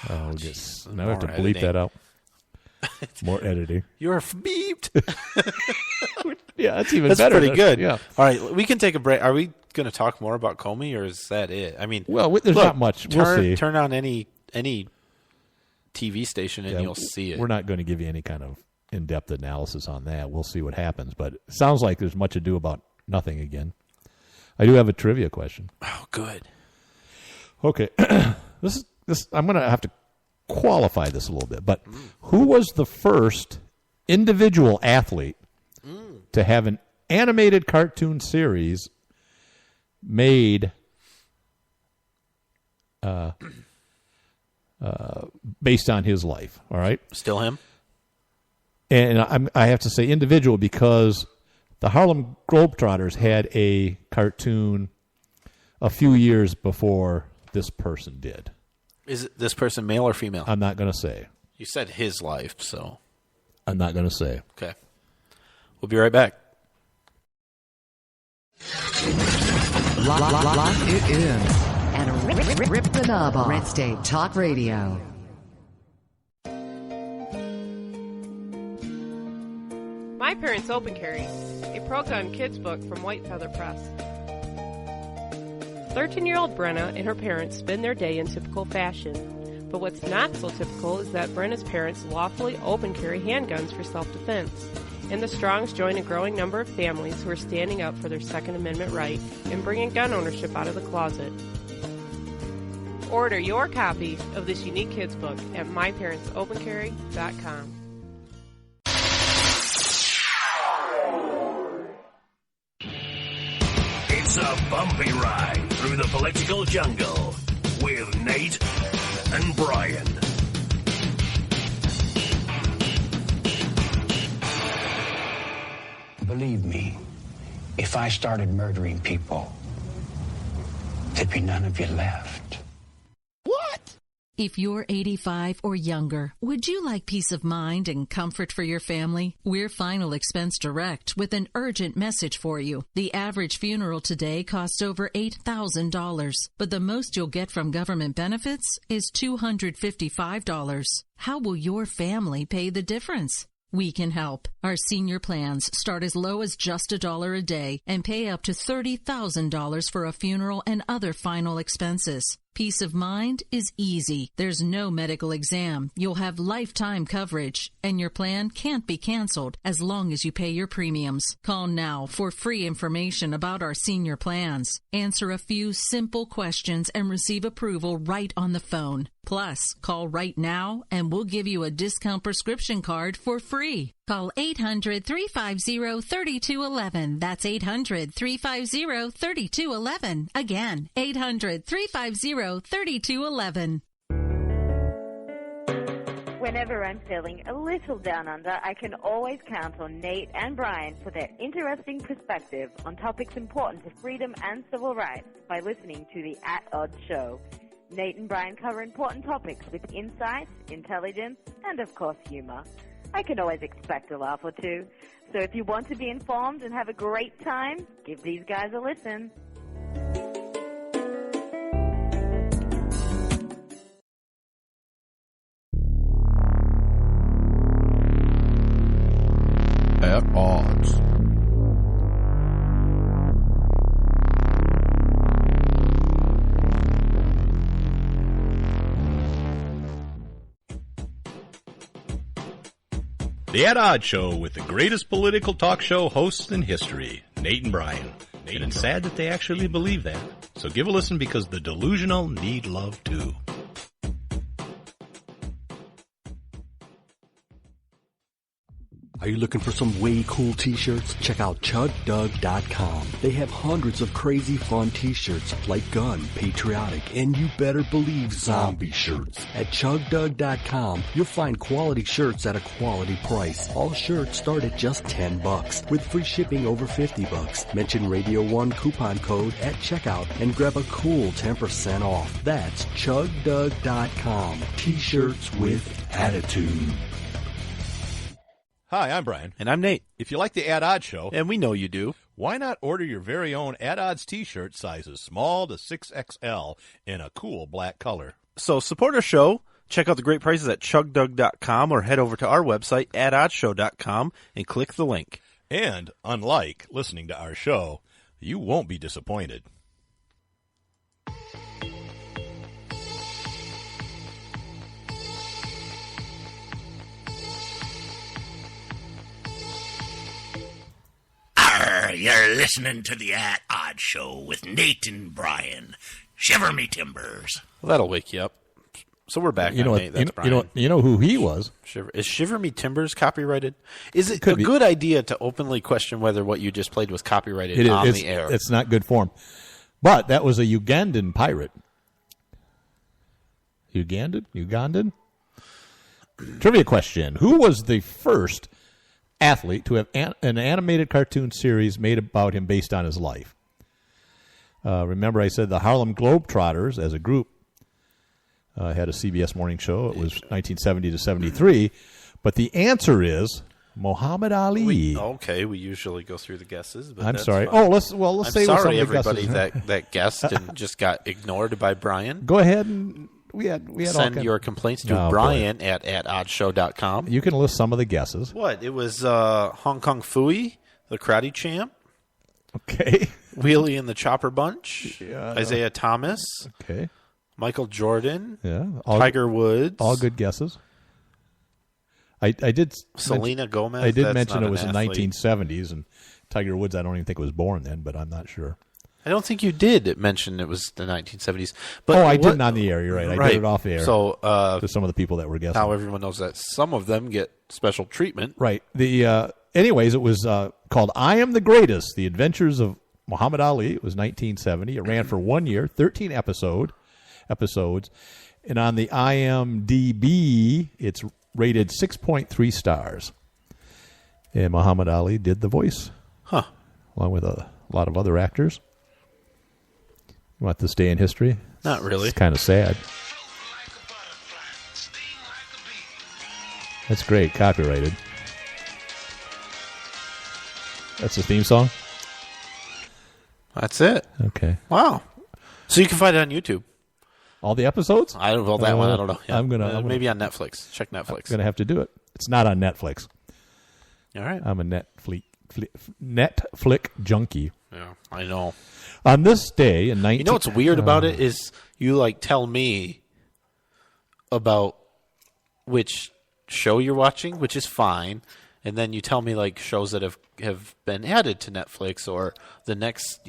Now I have to bleep that out. More editing. You're beeped. Yeah, that's even that's better. That's pretty good. Yeah. All right, we can take a break. Are we going to talk more about Comey, or is that it? I mean, well, there's not much. We'll see. Turn on any TV station and you'll see it. We're not going to give you any kind of in-depth analysis on that. We'll see what happens. But it sounds like there's much ado about nothing again. I do have a trivia question. Oh, good. Okay. This I'm going to have to qualify this a little bit. But who was the first individual athlete to have an animated cartoon series made based on his life? All right. Still him? And I have to say individual because the Harlem Globetrotters had a cartoon a few years before this person did. Is this person male or female? I'm not going to say. You said his life, so. I'm not going to say. Okay. We'll be right back. Lock it in. And rip the knob off. Red State Talk Radio. My Parents Open Carry, a pro-gun kids book from White Feather Press. 13-year-old Brenna and her parents spend their day in typical fashion. But what's not so typical is that Brenna's parents lawfully open carry handguns for self-defense. And the Strongs join a growing number of families who are standing up for their Second Amendment right and bringing gun ownership out of the closet. Order your copy of this unique kids book at myparentsopencarry.com. It's a bumpy ride through the political jungle with Nate and Brian. Believe me, if I started murdering people, there'd be none of you left. What? If you're 85 or younger, would you like peace of mind and comfort for your family? We're Final Expense Direct with an urgent message for you. The average funeral today costs over $8,000, but the most you'll get from government benefits is $255. How will your family pay the difference? We can help. Our senior plans start as low as just $1 a day and pay up to $30,000 for a funeral and other final expenses. Peace of mind is easy. There's no medical exam. You'll have lifetime coverage, and your plan can't be canceled as long as you pay your premiums. Call now for free information about our senior plans. Answer a few simple questions and receive approval right on the phone. Plus, call right now and we'll give you a discount prescription card for free. Call 800-350-3211. That's 800-350-3211. Again, 800-350-3211. Whenever I'm feeling a little down under, I can always count on Nate and Brian for their interesting perspective on topics important to freedom and civil rights by listening to the At Odds Show. Nate and Brian cover important topics with insight, intelligence, and of course humor. I can always expect a laugh or two. So if you want to be informed and have a great time, give these guys a listen. At Odds. The At Odds Show with the greatest political talk show hosts in history, Nate and Brian. And it's sad that they actually believe that. So give a listen because the delusional need love too. Are you looking for some way cool t-shirts? Check out ChugDug.com. They have hundreds of crazy fun t-shirts like gun, patriotic, and you better believe zombie shirts. At ChugDug.com, you'll find quality shirts at a quality price. All shirts start at just $10 with free shipping over $50. Mention Radio 1 coupon code at checkout and grab a cool 10% off. That's ChugDug.com. T-shirts with attitude. Hi, I'm Brian. And I'm Nate. If you like the At Odds Show, and we know you do, why not order your very own At Odds t-shirt sizes small to 6XL in a cool black color? So support our show, Check out the great prices at chugdug.com or head over to our website at oddshow.com and click the link. And, unlike listening to our show, you won't be disappointed. You're listening to the At Odd Show with Nate and Brian. Shiver me timbers. Well, that'll wake you up. So we're back. You know, Nate. That's Brian. you know who he was. Is Shiver Me Timbers copyrighted? Is it Could a be. good idea to openly question whether what you just played was copyrighted on the air? It's not good form. But that was a Ugandan pirate. Ugandan? Trivia question. Who was the first athlete to have an animated cartoon series made about him based on his life? Remember I said the Harlem Globetrotters as a group had a CBS morning show. It was 1970 to 73. But the answer is Muhammad Ali. We usually go through the guesses. But I'm sorry. Fine. Let's I'm say what some sorry, of the everybody guesses. that guessed and just got ignored by Brian. Go ahead and we had Send your complaints to Brian at oddshow.com. You can list some of the guesses. What? It was Hong Kong Phooey, the karate champ. Okay. Wheelie and the Chopper Bunch. Isaiah Thomas. Okay. Michael Jordan. Yeah. Tiger Woods. All good guesses. I did. Selena Gomez. I did That's mention not it was an in athlete. 1970s, and Tiger Woods. I don't even think was born then, but I'm not sure. I don't think you did mention it was the 1970s. But I didn't on the air. You're right. I did it off the air. So to some of the people that were guessing. now everyone knows that some of them get special treatment. Right. Anyways, it was called "I Am the Greatest: The Adventures of Muhammad Ali." It was 1970. It ran for 1 year, 13 episodes, and on the IMDb, it's rated 6.3 stars. And Muhammad Ali did the voice, along with a lot of other actors. You want this day in history? Not really. It's kind of sad. That's great. Copyrighted. That's the theme song? That's it. Okay. Wow. So you can find it on YouTube. All the episodes? I don't know that one. I don't know. Yeah. I'm gonna maybe on Netflix. Check Netflix. I'm going to have to do it. It's not on Netflix. All right. I'm a Netflix junkie. Yeah, I know. On this day in 19... You know what's weird about it is you tell me about which show you're watching, which is fine, and then you tell me shows that have been added to Netflix or the next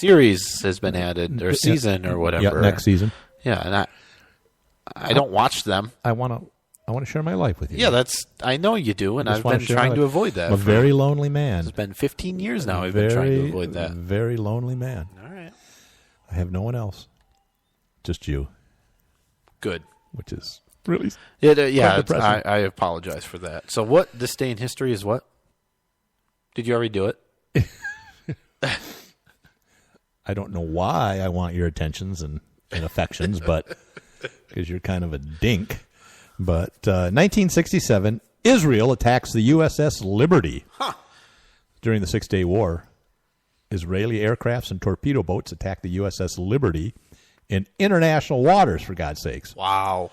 series has been added or season or whatever. Yeah, next season. Yeah, and I don't watch them. I want to share my life with you. Yeah, I know you do, and I've been trying to avoid that. I'm a very lonely man. It's been 15 years now I've been trying to avoid that. Very lonely man. All right. I have no one else. Just you. Good. Which is really I apologize for that. So what this day in history is what? Did you already do it? I don't know why I want your attentions and affections, but because you're kind of a dink. But 1967, Israel attacks the USS Liberty. During the Six-Day War. Israeli aircrafts and torpedo boats attacked the USS Liberty in international waters, for God's sakes. Wow.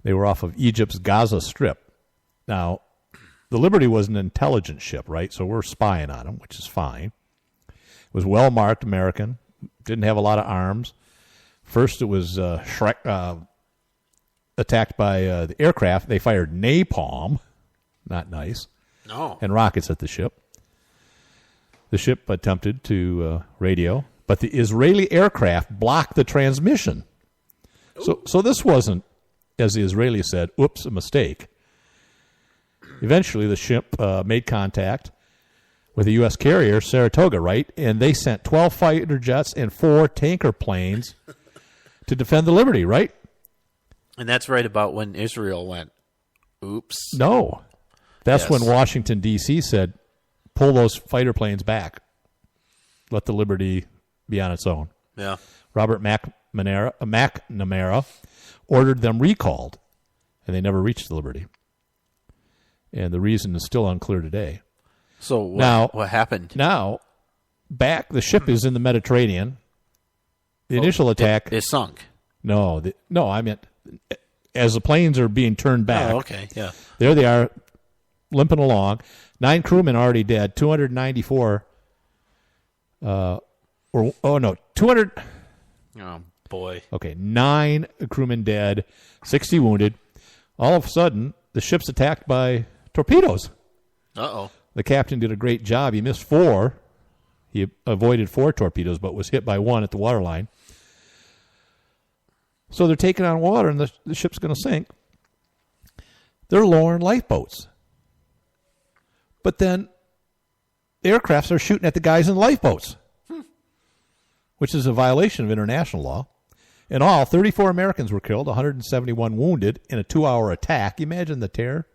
They were off of Egypt's Gaza Strip. Now, the Liberty was an intelligence ship, right? So we're spying on them, which is fine. It was well-marked American. Didn't have a lot of arms. First, it was attacked by the aircraft. They fired napalm. Not nice. No. And rockets at the ship. The ship attempted to radio, but the Israeli aircraft blocked the transmission. So this wasn't, as the Israelis said, oops, a mistake. Eventually, the ship made contact with a U.S. carrier, Saratoga, right? And they sent 12 fighter jets and 4 tanker planes to defend the Liberty, right? And that's right about when Israel went, oops. No. That's when Washington, D.C. said, pull those fighter planes back. Let the Liberty be on its own. Yeah. Robert McNamara ordered them recalled, and they never reached the Liberty. And the reason is still unclear today. So what happened? Now, the ship is in the Mediterranean. The initial attack... It sunk. No, I meant as the planes are being turned back. Oh, okay, yeah. There they are, limping along. 9 crewmen already dead. 294. 200. Oh, boy. Okay, 9 crewmen dead, 60 wounded. All of a sudden, the ship's attacked by torpedoes. Uh-oh. The captain did a great job. He missed 4. He avoided 4 torpedoes, but was hit by 1 at the waterline. So they're taking on water, and the ship's going to sink. They're lowering lifeboats. But then the aircrafts are shooting at the guys in the lifeboats, which is a violation of international law. In all, 34 Americans were killed, 171 wounded in a 2-hour attack. Imagine the terror.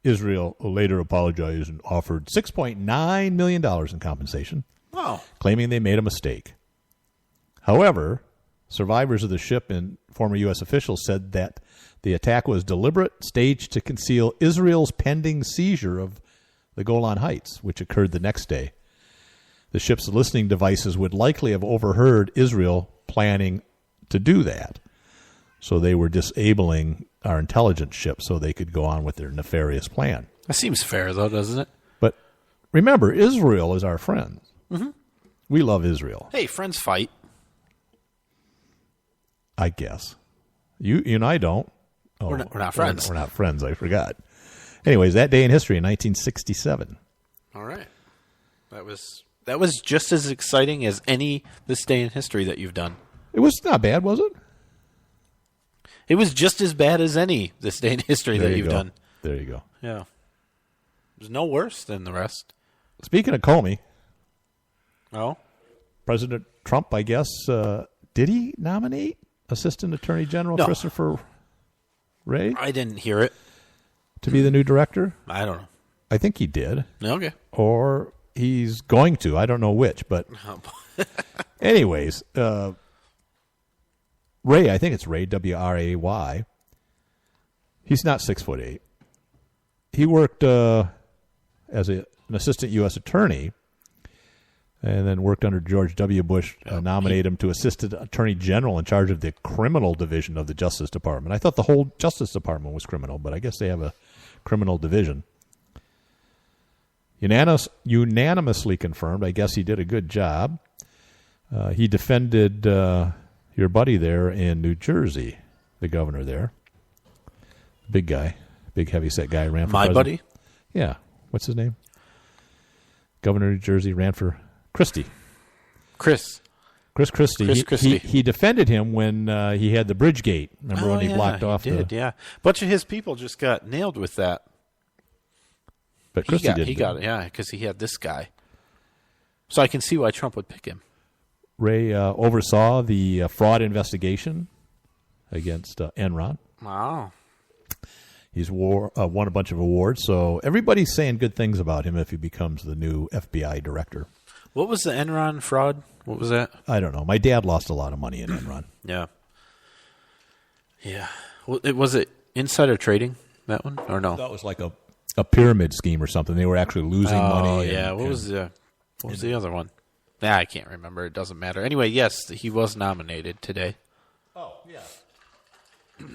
Israel later apologized and offered $6.9 million in compensation, claiming they made a mistake. However, survivors of the ship and former U.S. officials said that the attack was deliberate, staged to conceal Israel's pending seizure of the Golan Heights, which occurred the next day. The ship's listening devices would likely have overheard Israel planning to do that. So they were disabling our intelligence ship so they could go on with their nefarious plan. That seems fair, though, doesn't it? But remember, Israel is our friend. Mm-hmm. We love Israel. Hey, friends fight. I guess. You and I don't. Oh, we're not friends. We're not friends. I forgot. Anyways, that day in history in 1967. All right. That was just as exciting as any this day in history that you've done. It was not bad, was it? It was just as bad as any this day in history that you've done. There you go. Yeah. It was no worse than the rest. Speaking of Comey. Oh? President Trump, I guess, did he nominate Assistant Attorney General Christopher Wray? I didn't hear it. To be the new director? I don't know. I think he did. Okay. Or he's going to. I don't know which. But anyways, Ray, I think it's Ray, W-R-A-Y. He's not 6'8". He worked as an assistant U.S. attorney and then worked under George W. Bush, nominated him to assistant attorney general in charge of the criminal division of the Justice Department. I thought the whole Justice Department was criminal, but I guess they have a criminal division. Unanimously confirmed. I guess he did a good job. He defended your buddy there in New Jersey, the governor there. Big guy. Big heavyset guy ran for my president. buddy? Yeah. What's his name? Governor of New Jersey ran for Christie. Chris Christie. Chris Christie. He defended him when he had the bridge gate. Remember when he blocked off did, the... Yeah, a bunch of his people just got nailed with that. But Christie did. He got it, yeah, because he had this guy. So I can see why Trump would pick him. Ray oversaw the fraud investigation against Enron. Wow. He's won a bunch of awards, so everybody's saying good things about him if he becomes the new FBI director. What was the Enron fraud? What was that? I don't know. My dad lost a lot of money in Enron. Yeah. Yeah. Well, was it insider trading, that one, or no? That was like a pyramid scheme or something. They were actually losing money. Oh, yeah. What was the other one? I can't remember. It doesn't matter. Anyway, yes, he was nominated today. Oh, yeah.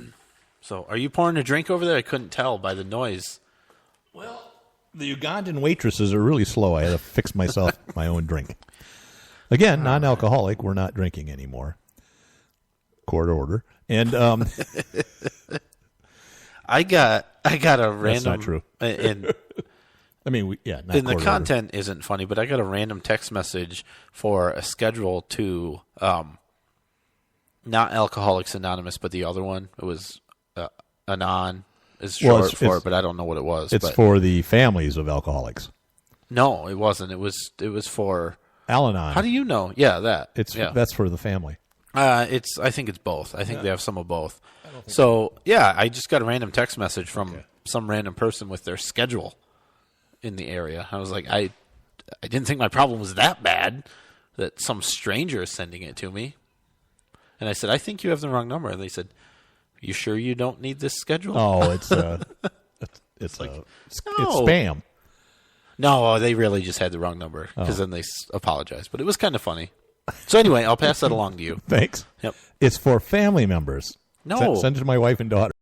So, are you pouring a drink over there? I couldn't tell by the noise. Well, the Ugandan waitresses are really slow. I had to fix myself my own drink. Again, non-alcoholic. We're not drinking anymore. Court order. And I got a random. That's not true. And I mean, not and the court content order. isn't funny, but I got a random text message for a schedule to not Alcoholics Anonymous, but the other one. It was Anon is short for it, but I don't know what it was. It's for the families of alcoholics. No, it wasn't. It was for Al-Anon. How do you know? Yeah, that. That's for the family. I think it's both. I think they have some of both. So yeah, I just got a random text message from some random person with their schedule in the area. I was like, I didn't think my problem was that bad that some stranger is sending it to me. And I said, I think you have the wrong number. And they said, you sure you don't need this schedule? Oh, it's spam. No, they really just had the wrong number because then they apologized. But it was kind of funny. So anyway, I'll pass that along to you. Thanks. Yep. It's for family members No. Send it to my wife and daughter.